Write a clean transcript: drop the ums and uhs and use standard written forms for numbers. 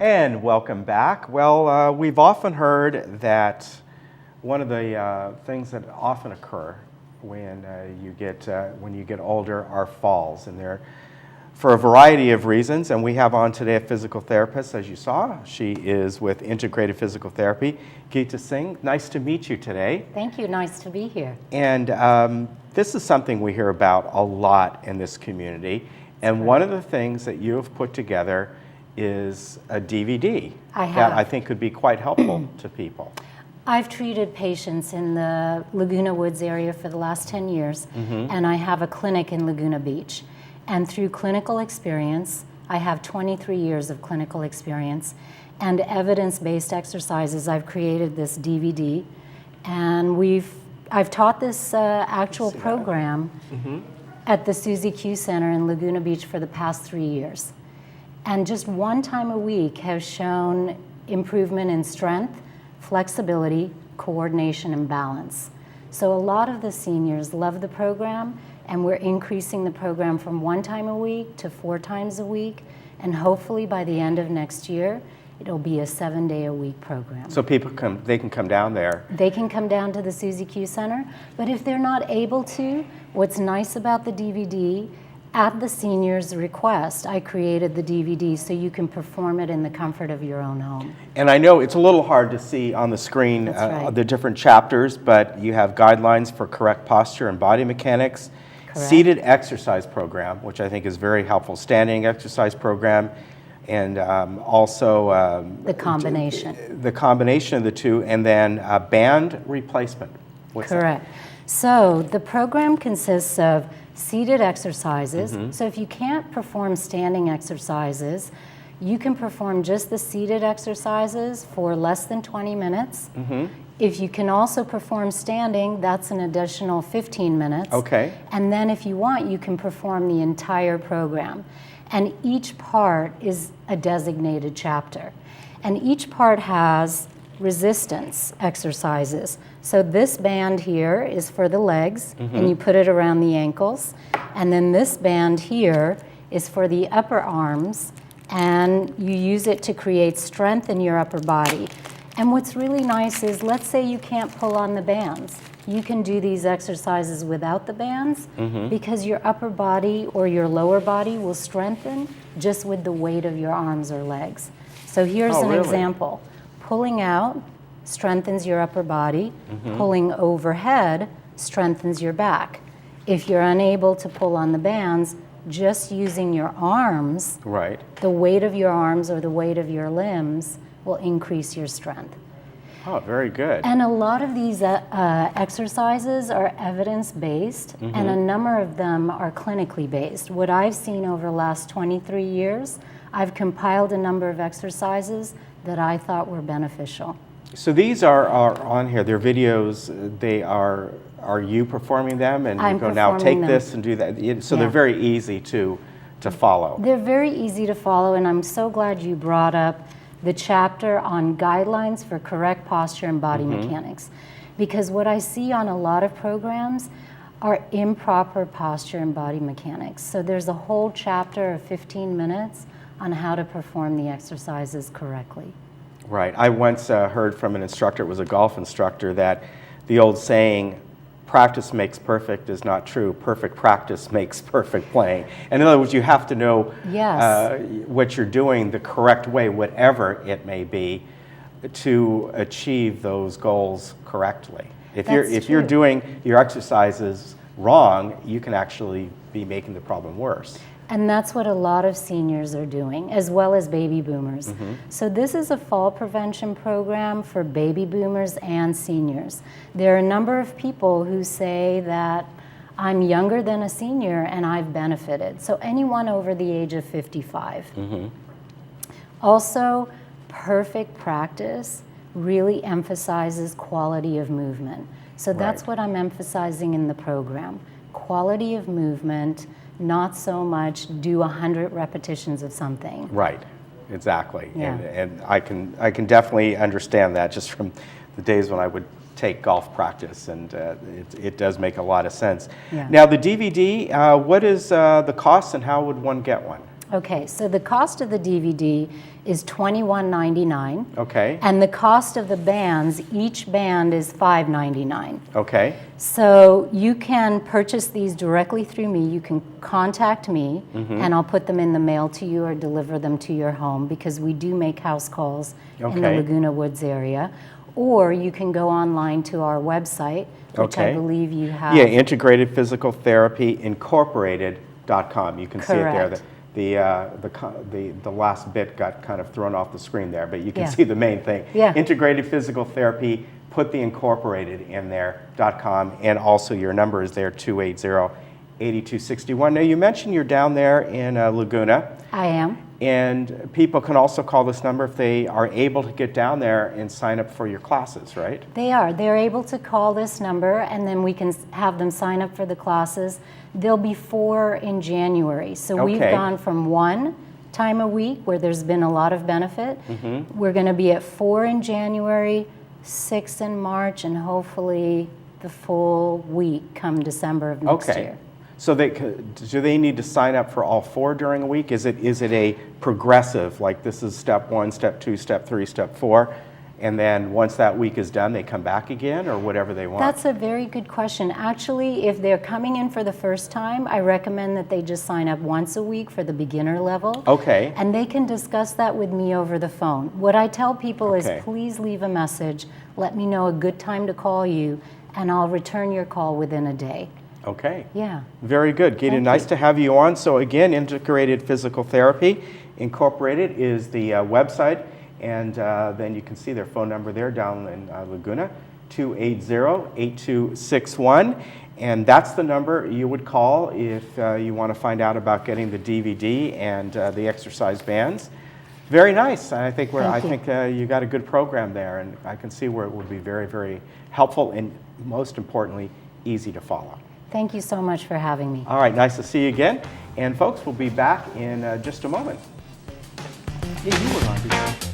And welcome back. Well, we've often heard that one of the things that often occur when you get older are falls, and they're for a variety of reasons. And we have on today a physical therapist, as you saw. She is with Integrated Physical Therapy. Geeta Singh, nice to meet you today. Thank you. Nice to be here. And this is something we hear about a lot in this community. And one of the things that you have put together is a DVD that I think could be quite helpful to people. I've treated patients in the Laguna Woods area for the last 10 years, and I have a clinic in Laguna Beach. And through clinical experience, I have 23 years of clinical experience, and evidence-based exercises, I've created this DVD. And I've taught this actual program at the Susie Q Center in Laguna Beach for the past 3 years. And just one time a week has shown improvement in strength, flexibility, coordination, and balance. So a lot of the seniors love the program, and we're increasing the program from 1 time a week to 4 times a week. And hopefully by the end of next year, it'll be a 7-day-a-week program. So people they can come down there. They can come down to the Susie Q Center, but if they're not able to, what's nice about the DVD, at the senior's request, I created the DVD so you can perform it in the comfort of your own home. And I know it's a little hard to see on the screen the different chapters, but you have guidelines for correct posture and body mechanics, seated exercise program, which I think is very helpful, standing exercise program, and also the combination. The combination of the two, and then band replacement. What's Correct. That? So the program consists of seated exercises. So if you can't perform standing exercises, you can perform just the seated exercises for less than 20 minutes. If you can also perform standing, that's an additional 15 minutes. Okay. And then if you want, you can perform the entire program. And each part is a designated chapter. And each part has resistance exercises. So this band here is for the legs, and you put it around the ankles. And then this band here is for the upper arms, and you use it to create strength in your upper body. And what's really nice is, let's say you can't pull on the bands. You can do these exercises without the bands because your upper body or your lower body will strengthen just with the weight of your arms or legs. So here's an example. Pulling out strengthens your upper body. Pulling overhead strengthens your back. If you're unable to pull on the bands, just using your arms, the weight of your arms or the weight of your limbs will increase your strength. Oh, very good. And a lot of these exercises are evidence-based, and a number of them are clinically based. What I've seen over the last 23 years, I've compiled a number of exercises that I thought were beneficial. So these are on here. They're videos. They are you performing them, and you go now take this and do that. So they're very easy to follow. They're very easy to follow, and I'm so glad you brought up the chapter on guidelines for correct posture and body mechanics, because what I see on a lot of programs are improper posture and body mechanics. So there's a whole chapter of 15 minutes on how to perform the exercises correctly. Right. I once heard from an instructor, it was a golf instructor, that the old saying, practice makes perfect, is not true. Perfect practice makes perfect playing. And in other words, you have to know what you're doing the correct way, whatever it may be, to achieve those goals correctly. If you're doing your exercises wrong, you can actually be making the problem worse. And that's what a lot of seniors are doing, as well as baby boomers. So this is a fall prevention program for baby boomers and seniors. There are a number of people who say that I'm younger than a senior and I've benefited. So anyone over the age of 55. Also, perfect practice really emphasizes quality of movement. So that's what I'm emphasizing in the program. Quality of movement, not so much do 100 repetitions of something. Right, exactly. And I can definitely understand that just from the days when I would take golf practice, and it does make a lot of sense. Now the DVD, what is the cost and how would one get one? Okay, so the cost of the DVD is $21.99. Okay. And the cost of the bands, each band is $5.99. Okay. So you can purchase these directly through me. You can contact me, and I'll put them in the mail to you or deliver them to your home, because we do make house calls in the Okay. Laguna Woods area. Or you can go online to our website, which I Okay. believe you have. Yeah, Integrated Physical Therapy Incorporated.com. You can see it there. Correct. The last bit got kind of thrown off the screen there, but you can Yeah. see the main thing. Yeah. Integrated Physical Therapy, put the incorporated in there.com, and also your number is there, 280-8261. Now, you mentioned you're down there in Laguna, I am. and people can also call this number if they are able to get down there and sign up for your classes, right? They are. They're able to call this number, and then we can have them sign up for the classes. There'll be 4 in January. So we've Okay. gone from 1 time a week, where there's been a lot of benefit. We're going to be at 4 in January, 6 in March, and hopefully the full week come December of next Okay. year. So do they need to sign up for all 4 during a week? Is it a progressive, like this is step 1, step 2, step 3, step 4, and then once that week is done, they come back again, or whatever they want? That's a very good question. Actually, if they're coming in for the first time, I recommend that they just sign up once a week for the beginner level. Okay. And they can discuss that with me over the phone. What I tell people Okay. is, please leave a message, let me know a good time to call you, and I'll return your call within a day. Okay. Yeah. Very good. Gita, Thank nice you. to have you on. So again, Integrated Physical Therapy Incorporated is the website, and then you can see their phone number there down in Laguna, 280-8261. And that's the number you would call if you want to find out about getting the DVD and the exercise bands. Very nice. I think you got a good program there, and I can see where it would be very, very helpful and, most importantly, easy to follow. Thank you so much for having me. All right, nice to see you again. And folks, we'll be back in just a moment. Yeah, you were on before.